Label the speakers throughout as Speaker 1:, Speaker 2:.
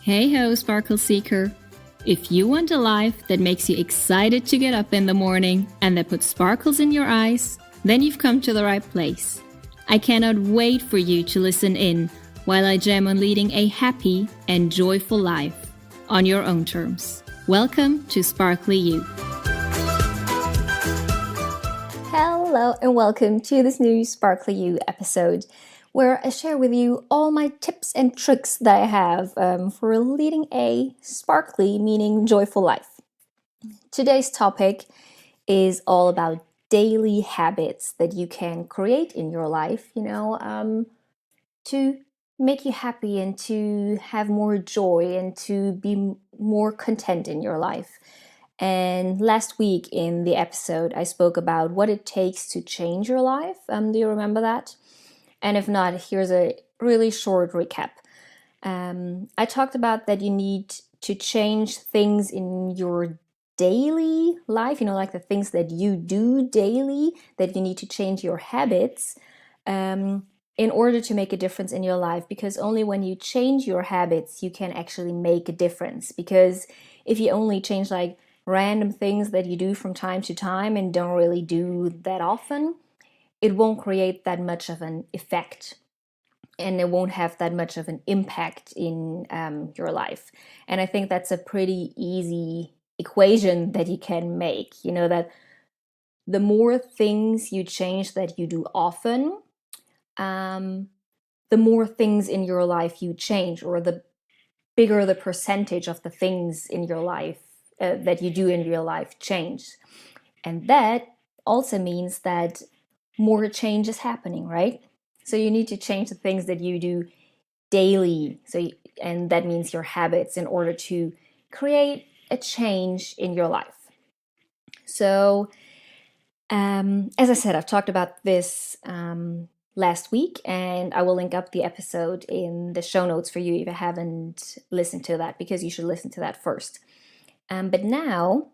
Speaker 1: Hey ho, Sparkle Seeker! If you want a life that makes you excited to get up in the morning and that puts sparkles in your eyes, then you've come to the right place. I cannot wait for you to listen in while I jam on leading a happy and joyful life on your own terms. Welcome to Sparkly You.
Speaker 2: Hello and welcome to this new Sparkly You episode, where I share with you all my tips and tricks that I have for leading a sparkly, meaning joyful life. Today's topic is all about daily habits that you can create in your life, to make you happy and to have more joy and to be more content in your life. And last week in the episode, I spoke about what it takes to change your life. Do you remember that? And if not, here's a really short recap. I talked about that you need to change things in your daily life, like the things that you do daily, that you need to change your habits in order to make a difference in your life. Because only when you change your habits, you can actually make a difference. Because if you only change like random things that you do from time to time and don't really do that often, it won't create that much of an effect and it won't have that much of an impact in your life. And I think that's a pretty easy equation that you can make, that the more things you change that you do often, the more things in your life you change, or the bigger the percentage of the things in your life that you do in real life change. And that also means that more change is happening, right? So you need to change the things that you do daily. And that means your habits, in order to create a change in your life. So, as I said, I've talked about this last week, and I will link up the episode in the show notes for you if you haven't listened to that, because you should listen to that first. But now,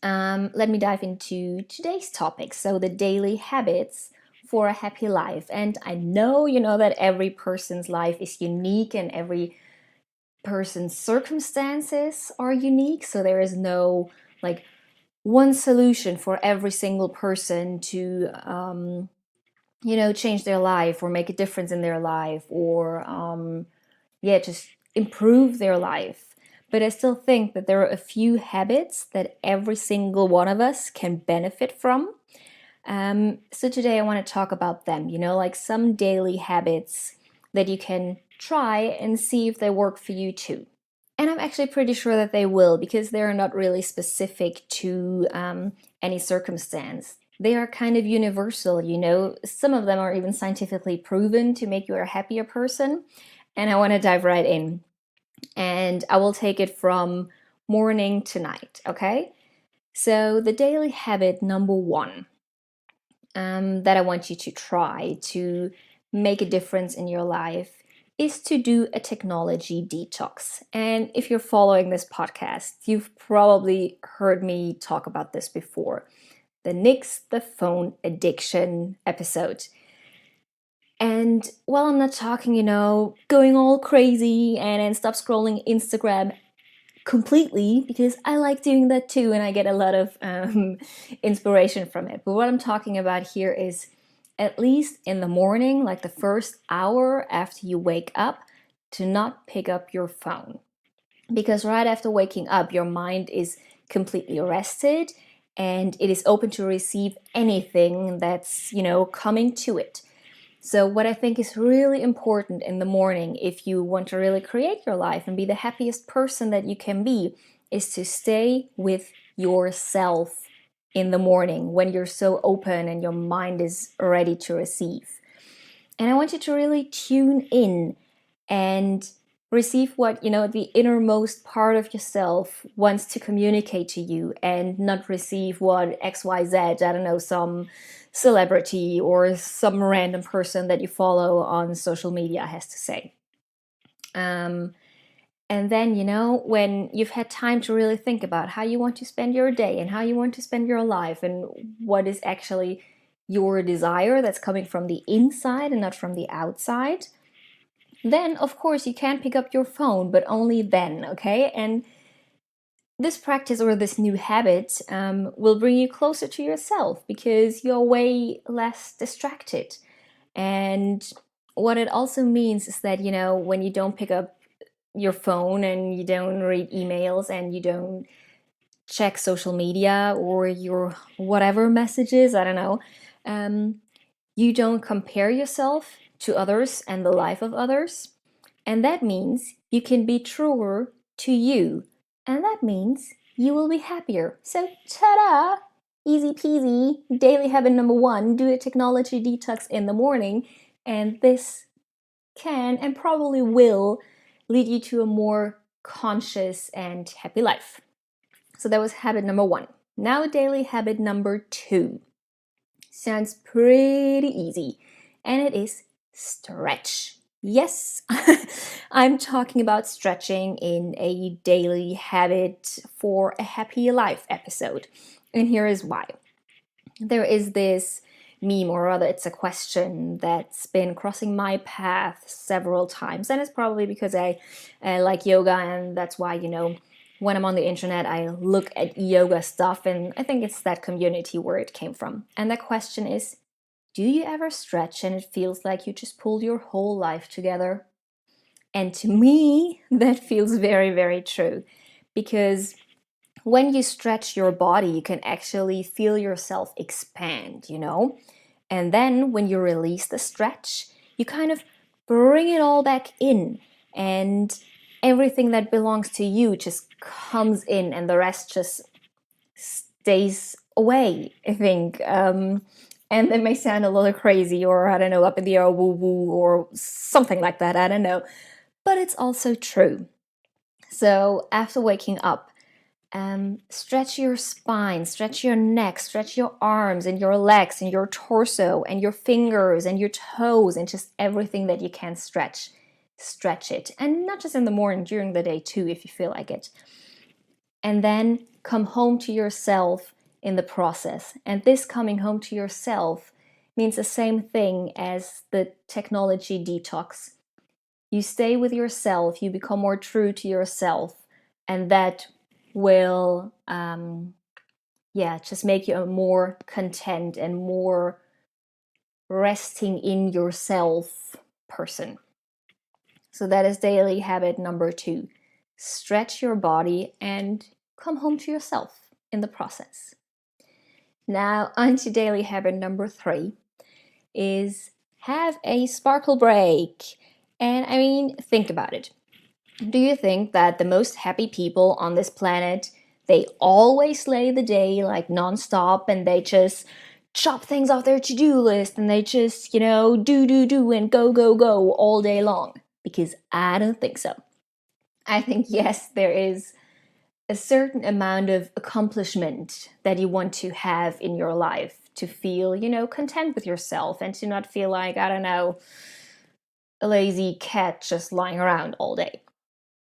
Speaker 2: let me dive into today's topic. So the daily habits for a happy life. And I know that every person's life is unique and every person's circumstances are unique. So there is no like one solution for every single person to, change their life or make a difference in their life, or, just improve their life. But I still think that there are a few habits that every single one of us can benefit from. So today I want to talk about them, like some daily habits that you can try and see if they work for you too. And I'm actually pretty sure that they will, because they're not really specific to any circumstance. They are kind of universal, Some of them are even scientifically proven to make you a happier person. And I want to dive right in. And I will take it from morning to night, okay? So the daily habit number one that I want you to try to make a difference in your life is to do a technology detox. And if you're following this podcast, you've probably heard me talk about this before. The Nix the Phone Addiction episode. And while I'm not talking, going all crazy and stop scrolling Instagram completely, because I like doing that too and I get a lot of inspiration from it. But what I'm talking about here is, at least in the morning, like the first hour after you wake up, to not pick up your phone. Because right after waking up, your mind is completely rested and it is open to receive anything that's, coming to it. So what I think is really important in the morning, if you want to really create your life and be the happiest person that you can be, is to stay with yourself in the morning when you're so open and your mind is ready to receive. And I want you to really tune in and receive what, the innermost part of yourself wants to communicate to you, and not receive what XYZ, I don't know, some celebrity or some random person that you follow on social media has to say. And then, when you've had time to really think about how you want to spend your day and how you want to spend your life and what is actually your desire that's coming from the inside and not from the outside, then of course you can pick up your phone, but only then, okay? And this practice or this new habit will bring you closer to yourself because you're way less distracted. And what it also means is that, when you don't pick up your phone and you don't read emails and you don't check social media or your whatever messages, I don't know, you don't compare yourself to others and the life of others. And that means you can be truer to you. And that means you will be happier. So, ta da! Easy peasy. Daily habit number 1, do a technology detox in the morning. And this can and probably will lead you to a more conscious and happy life. So that was habit number 1. Now, daily habit number 2. Sounds pretty easy, and it is stretch. Yes, I'm talking about stretching in a daily habit for a happy life episode. And here is why. There is this meme, or rather, it's a question that's been crossing my path several times. And it's probably because I like yoga, and that's why, when I'm on the internet, I look at yoga stuff, and I think it's that community where it came from. And the question is, do you ever stretch and it feels like you just pulled your whole life together? And to me, that feels very, very true. Because when you stretch your body, you can actually feel yourself expand, And then when you release the stretch, you kind of bring it all back in. And everything that belongs to you just comes in and the rest just stays away, I think. And that may sound a little crazy, or I don't know, up in the air, woo woo, or something like that, I don't know. But it's also true. So after waking up, stretch your spine, stretch your neck, stretch your arms and your legs and your torso and your fingers and your toes and just everything that you can stretch. Stretch it. And not just in the morning, during the day too, if you feel like it. And then come home to yourself in the process. And this coming home to yourself means the same thing as the technology detox. You stay with yourself, you become more true to yourself, and that will just make you a more content and more resting in yourself person. So that is daily habit number 2. Stretch your body and come home to yourself in the process. Now, on to daily habit number 3 is have a sparkle break. And I mean, think about it. Do you think that the most happy people on this planet, they always slay the day like nonstop, and they just chop things off their to-do list, and they just, do and go all day long? Because I don't think so. I think, yes, there is a certain amount of accomplishment that you want to have in your life to feel, content with yourself and to not feel like, I don't know, a lazy cat just lying around all day.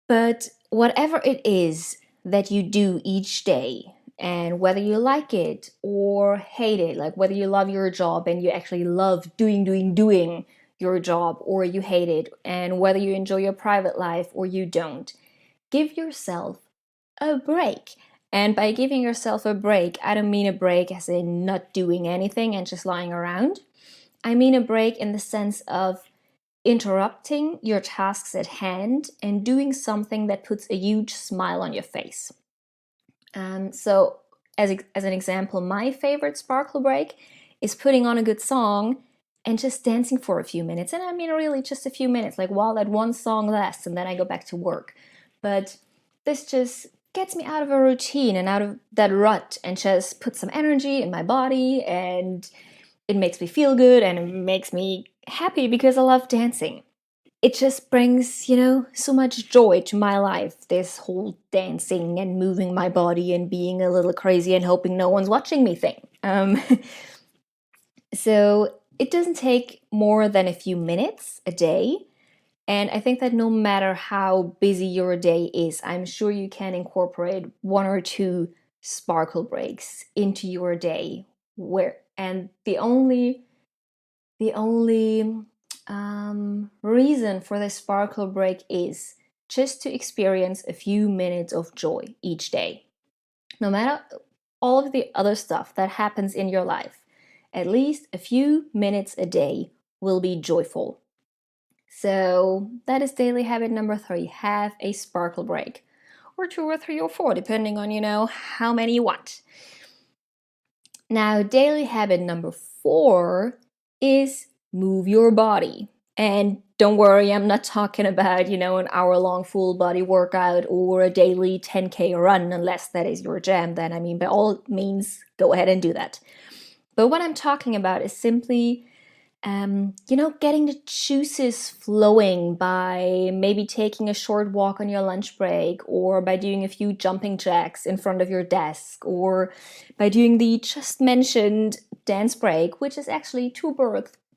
Speaker 2: But whatever it is that you do each day, and whether you like it or hate it, like whether you love your job and you actually love doing your job, or you hate it, and whether you enjoy your private life or you don't, give yourself a break. And by giving yourself a break, I don't mean a break as in not doing anything and just lying around. I mean a break in the sense of interrupting your tasks at hand and doing something that puts a huge smile on your face. So as an example, my favorite sparkle break is putting on a good song and just dancing for a few minutes. And I mean really just a few minutes, like while that one song lasts, and then I go back to work. But this just gets me out of a routine and out of that rut and just puts some energy in my body, and it makes me feel good and it makes me happy because I love dancing. It just brings, so much joy to my life, this whole dancing and moving my body and being a little crazy and hoping no one's watching me thing. So it doesn't take more than a few minutes a day. And I think that no matter how busy your day is, I'm sure you can incorporate 1 or 2 sparkle breaks into your day. And the only reason for this sparkle break is just to experience a few minutes of joy each day. No matter all of the other stuff that happens in your life, at least a few minutes a day will be joyful. So that is daily habit number 3. Have a sparkle break. Or 2 or 3 or 4, depending on, how many you want. Now, daily habit number 4 is move your body. And don't worry, I'm not talking about, an hour-long full body workout or a daily 10K run, unless that is your jam. Then, by all means, go ahead and do that. But what I'm talking about is simply, getting the juices flowing by maybe taking a short walk on your lunch break, or by doing a few jumping jacks in front of your desk, or by doing the just mentioned dance break, which is actually 2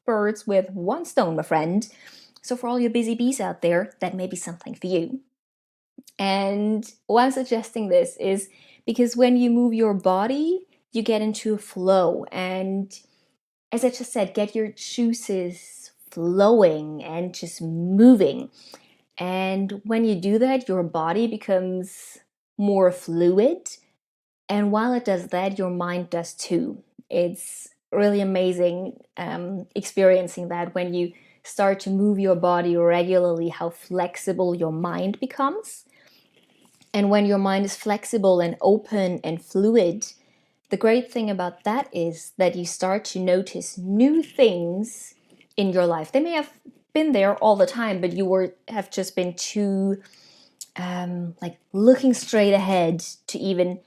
Speaker 2: birds with 1 stone, my friend. So for all you busy bees out there, that may be something for you. And why I'm suggesting this is because when you move your body, you get into a flow, and as I just said, get your juices flowing and just moving. And when you do that, your body becomes more fluid. And while it does that, your mind does too. It's really amazing experiencing that when you start to move your body regularly, how flexible your mind becomes. And when your mind is flexible and open and fluid, the great thing about that is that you start to notice new things in your life. They may have been there all the time, but you have just been too looking straight ahead to even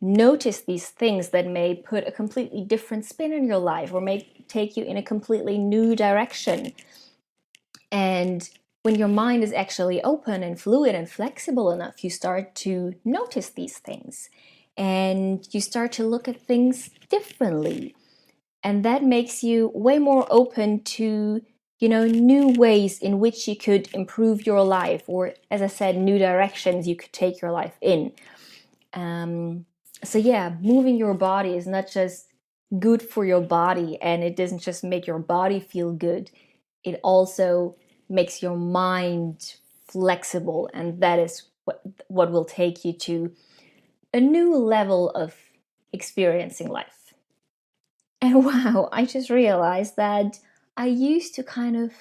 Speaker 2: notice these things that may put a completely different spin on your life or may take you in a completely new direction. And when your mind is actually open and fluid and flexible enough, you start to notice these things. And you start to look at things differently. And that makes you way more open to, new ways in which you could improve your life, or, as I said, new directions you could take your life in. So yeah, moving your body is not just good for your body, and it doesn't just make your body feel good. It also makes your mind flexible, and that is what will take you to a new level of experiencing life. And wow, I just realized that I used to kind of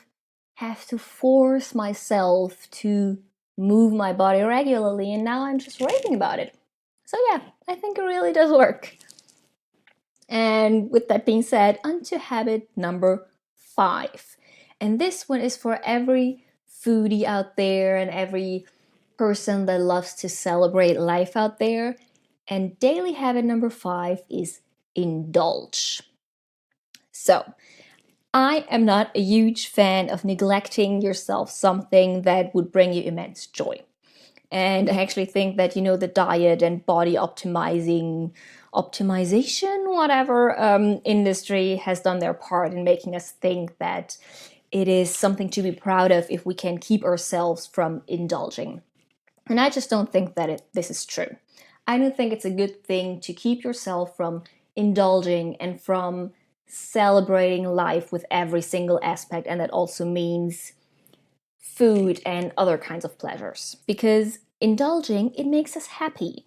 Speaker 2: have to force myself to move my body regularly, and now I'm just raving about it. So yeah, I think it really does work. And with that being said, onto habit number 5. And this one is for every foodie out there and every person that loves to celebrate life out there. And daily habit number 5 is indulge. So, I am not a huge fan of neglecting yourself something that would bring you immense joy. And I actually think that, the diet and body optimization, whatever, industry has done their part in making us think that it is something to be proud of if we can keep ourselves from indulging. And I just don't think that this is true. I don't think it's a good thing to keep yourself from indulging and from celebrating life with every single aspect, and that also means food and other kinds of pleasures. Because indulging, it makes us happy.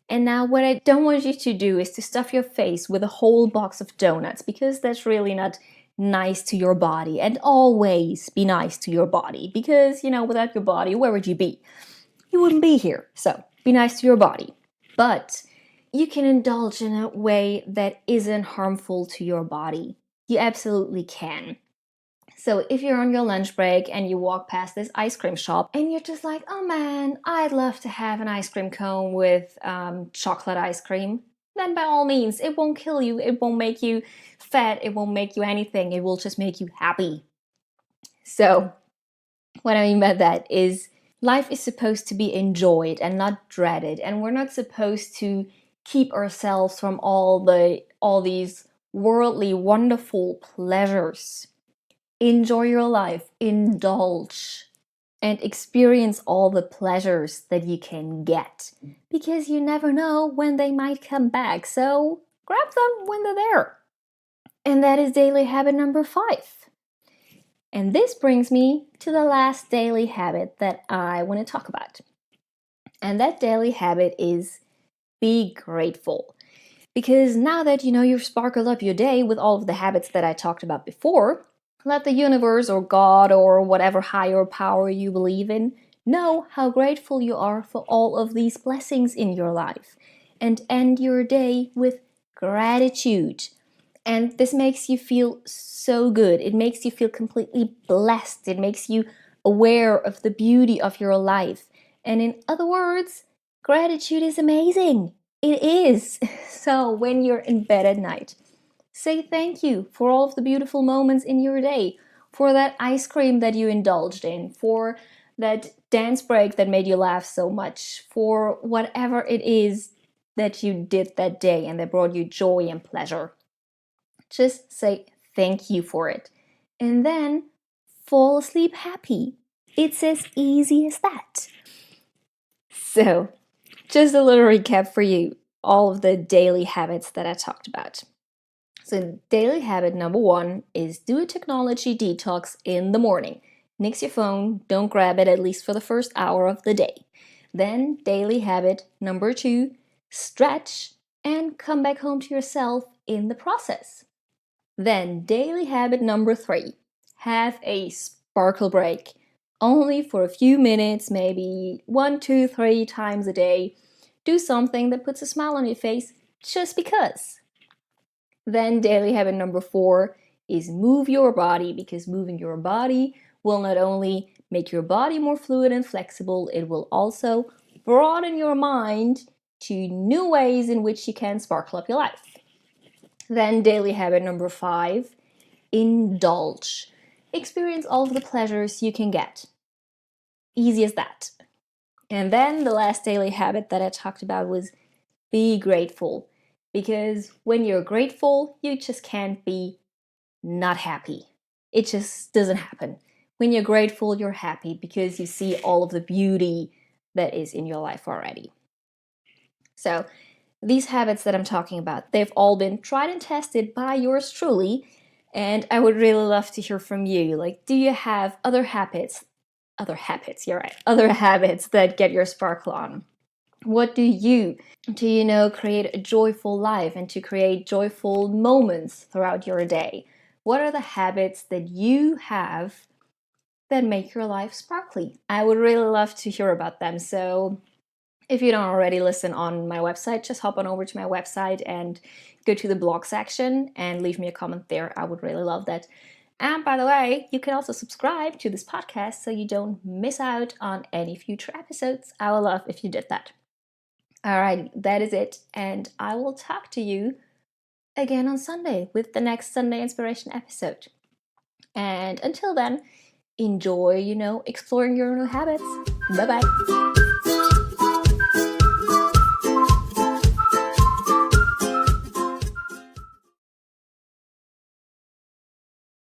Speaker 2: And now what I don't want you to do is to stuff your face with a whole box of donuts, because that's really not nice to your body. And always be nice to your body, because, without your body, where would you be? You wouldn't be here. So be nice to your body. But you can indulge in a way that isn't harmful to your body. You absolutely can. So if you're on your lunch break and you walk past this ice cream shop and you're just like, oh man, I'd love to have an ice cream cone with chocolate ice cream, then by all means, it won't kill you, it won't make you fat, it won't make you anything, it will just make you happy. So what I mean by that is life is supposed to be enjoyed and not dreaded, and we're not supposed to keep ourselves from all these worldly wonderful pleasures. Enjoy your life, indulge, and experience all the pleasures that you can get, because you never know when they might come back, so grab them when they're there. And that is daily habit number 5. And this brings me to the last daily habit that I want to talk about. And that daily habit is be grateful. Because now that you know you've sparkled up your day with all of the habits that I talked about before, let the universe or God or whatever higher power you believe in know how grateful you are for all of these blessings in your life. And end your day with gratitude. And this makes you feel so good. It makes you feel completely blessed. It makes you aware of the beauty of your life. And in other words, gratitude is amazing. It is. So when you're in bed at night, say thank you for all of the beautiful moments in your day, for that ice cream that you indulged in, for that dance break that made you laugh so much, for whatever it is that you did that day and that brought you joy and pleasure. Just say thank you for it. And then fall asleep happy. It's as easy as that. So, just a little recap for you, all of the daily habits that I talked about. So, daily habit number 1 is do a technology detox in the morning. Nix your phone, don't grab it at least for the first hour of the day. Then, daily habit number 2, stretch and come back home to yourself in the process. Then, daily habit number 3, have a sparkle break. Only for a few minutes, maybe 1, 2, 3 times a day. Do something that puts a smile on your face just because. Then, daily habit number 4 is move your body, because moving your body will not only make your body more fluid and flexible, it will also broaden your mind to new ways in which you can sparkle up your life. Then, daily habit number 5, indulge. Experience all of the pleasures you can get. Easy as that. And then the last daily habit that I talked about was be grateful. Because when you're grateful, you just can't be not happy. It just doesn't happen. When you're grateful, you're happy because you see all of the beauty that is in your life already. So, these habits that I'm talking about, they've all been tried and tested by yours truly, and I would really love to hear from you. Like, do you have other habits, you're right, other habits that get your sparkle on? What do you create a joyful life and to create joyful moments throughout your day? What are the habits that you have that make your life sparkly? I would really love to hear about them. So if you don't already listen on my website, just hop on over to my website and go to the blog section and leave me a comment there. I would really love that. And by the way, you can also subscribe to this podcast so you don't miss out on any future episodes. I would love if you did that. All right, that is it. And I will talk to you again on Sunday with the next Sunday Inspiration episode. And until then, enjoy, exploring your new habits. Bye-bye.